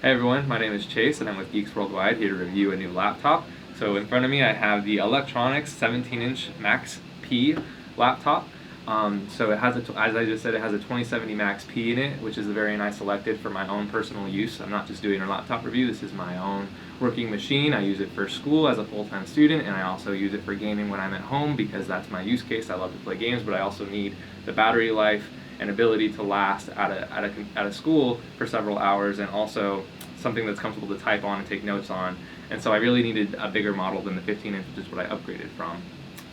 Hey everyone, my name is Chase and I'm with Geeks Worldwide here to review a new laptop. So in front of me I have the Eluktronics 17-inch Max P laptop. So it has, as I just said, it has a 2070 Max P in it, which is very nice selected for my own personal use. I'm not just doing a laptop review, this is my own working machine. I use it for school as a full-time student, and I also use it for gaming when I'm at home because that's my use case. I love to play games, but I also need the battery life and ability to last at a school for several hours, and also something that's comfortable to type on and take notes on. And so I really needed a bigger model than the 15-inch, which is what I upgraded from.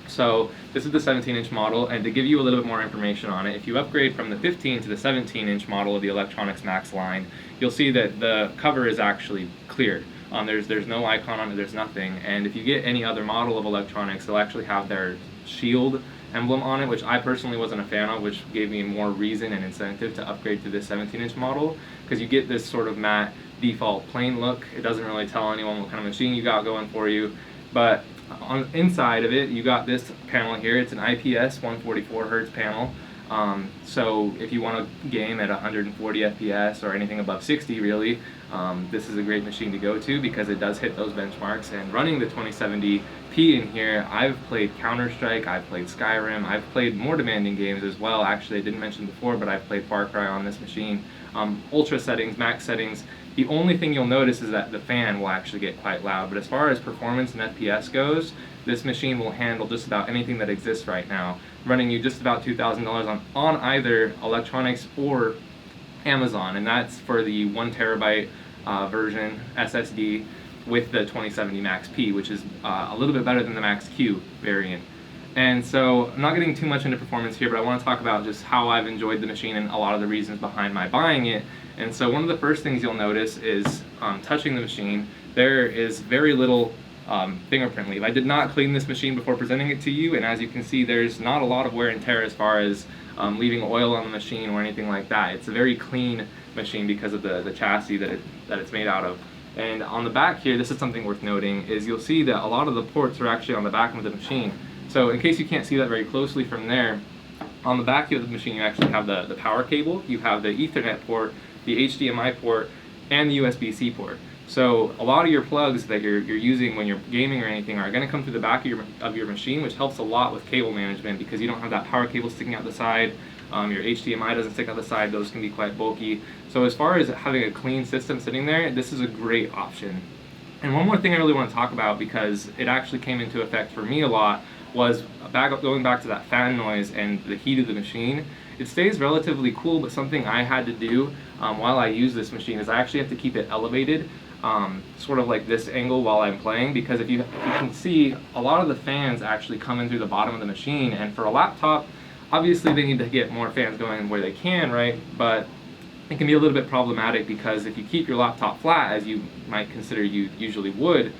So this is the 17-inch model, and to give you a little bit more information on it, if you upgrade from the 15 to the 17-inch model of the Eluktronics Max line, you'll see that the cover is actually cleared. There's no icon on it, there's nothing. And if you get any other model of Eluktronics, they'll actually have their shield emblem on it, which I personally wasn't a fan of, which gave me more reason and incentive to upgrade to this 17-inch model, because you get this sort of matte default plain look. It doesn't really tell anyone what kind of machine you got going for you, but on inside of it you got this panel here. It's an IPS 144 Hertz panel. So if you want to game at 140 FPS or anything above 60 really, this is a great machine to go to because it does hit those benchmarks. And running the 2070 P in here, I've played Counter-Strike, I've played Skyrim, I've played more demanding games as well. Actually, I didn't mention before, but I've played Far Cry on this machine. Ultra settings, max settings. The only thing you'll notice is that the fan will actually get quite loud, but as far as performance and FPS goes, this machine will handle just about anything that exists right now, running you just about $2,000 on either Eluktronics or Amazon, and that's for the 1 terabyte version SSD with the 2070 Max P, which is a little bit better than the Max Q variant. And so I'm not getting too much into performance here, but I want to talk about just how I've enjoyed the machine and a lot of the reasons behind my buying it. And so one of the first things you'll notice is touching the machine, there is very little fingerprint leave. I did not clean this machine before presenting it to you, and as you can see, there's not a lot of wear and tear as far as leaving oil on the machine or anything like that. It's a very clean machine because of the chassis that it's made out of. And on the back here, this is something worth noting, is you'll see that a lot of the ports are actually on the back of the machine. So in case you can't see that very closely from there, on the back of the machine you actually have the power cable, you have the Ethernet port, the HDMI port, and the USB-C port. So a lot of your plugs that you're using when you're gaming or anything are going to come through the back of your machine, which helps a lot with cable management because you don't have that power cable sticking out the side. Your HDMI doesn't stick out the side, those can be quite bulky. So as far as having a clean system sitting there, this is a great option. And one more thing I really want to talk about, because it actually came into effect for me a lot, was going back to that fan noise and the heat of the machine. It stays relatively cool, but something I had to do while I use this machine is I actually have to keep it elevated, sort of like this angle while I'm playing, because if you can see, a lot of the fans actually come in through the bottom of the machine, and for a laptop, obviously they need to get more fans going where they can, right? But it can be a little bit problematic because if you keep your laptop flat, as you might consider you usually would,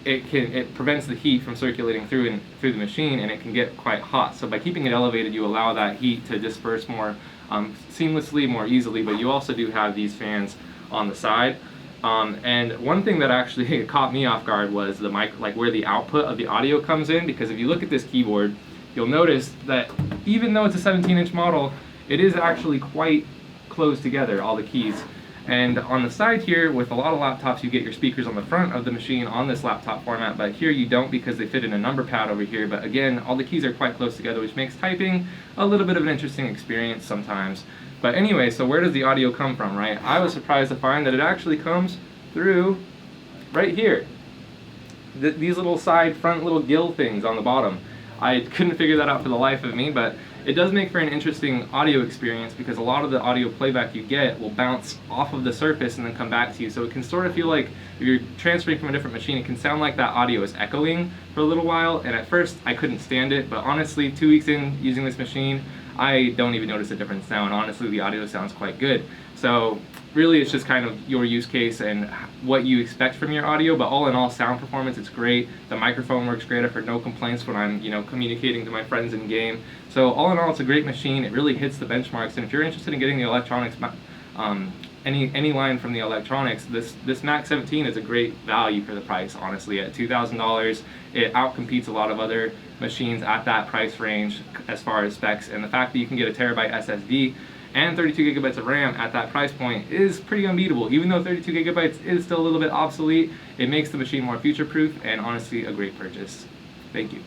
it prevents the heat from circulating through the machine, and it can get quite hot. So by keeping it elevated, you allow that heat to disperse more seamlessly, more easily, but you also do have these fans on the side. And one thing that actually caught me off guard was the mic, like where the output of the audio comes in, because if you look at this keyboard, you'll notice that even though it's a 17-inch model, it is actually quite close together, all the keys. And on the side here, with a lot of laptops, you get your speakers on the front of the machine on this laptop format, but here you don't because they fit in a number pad over here. But again, all the keys are quite close together, which makes typing a little bit of an interesting experience sometimes. But anyway, so where does the audio come from, right? I was surprised to find that it actually comes through right here. These little front little gill things on the bottom. I couldn't figure that out for the life of me, but it does make for an interesting audio experience because a lot of the audio playback you get will bounce off of the surface and then come back to you. So it can sort of feel like if you're transferring from a different machine, it can sound like that audio is echoing for a little while. And at first I couldn't stand it, but honestly, 2 weeks in using this machine, I don't even notice a difference now, and honestly the audio sounds quite good. So really it's just kind of your use case and what you expect from your audio, but all in all, sound performance, it's great. The microphone works great. I've heard no complaints when I'm communicating to my friends in game. So all in all, it's a great machine. It really hits the benchmarks, and if you're interested in getting the Eluktronics any line from the Eluktronics, this Max 17 is a great value for the price, honestly. At $2,000, it outcompetes a lot of other machines at that price range as far as specs, and the fact that you can get a terabyte SSD and 32 gigabytes of RAM at that price point is pretty unbeatable. Even though 32 gigabytes is still a little bit obsolete, it makes the machine more future-proof and honestly a great purchase. Thank you.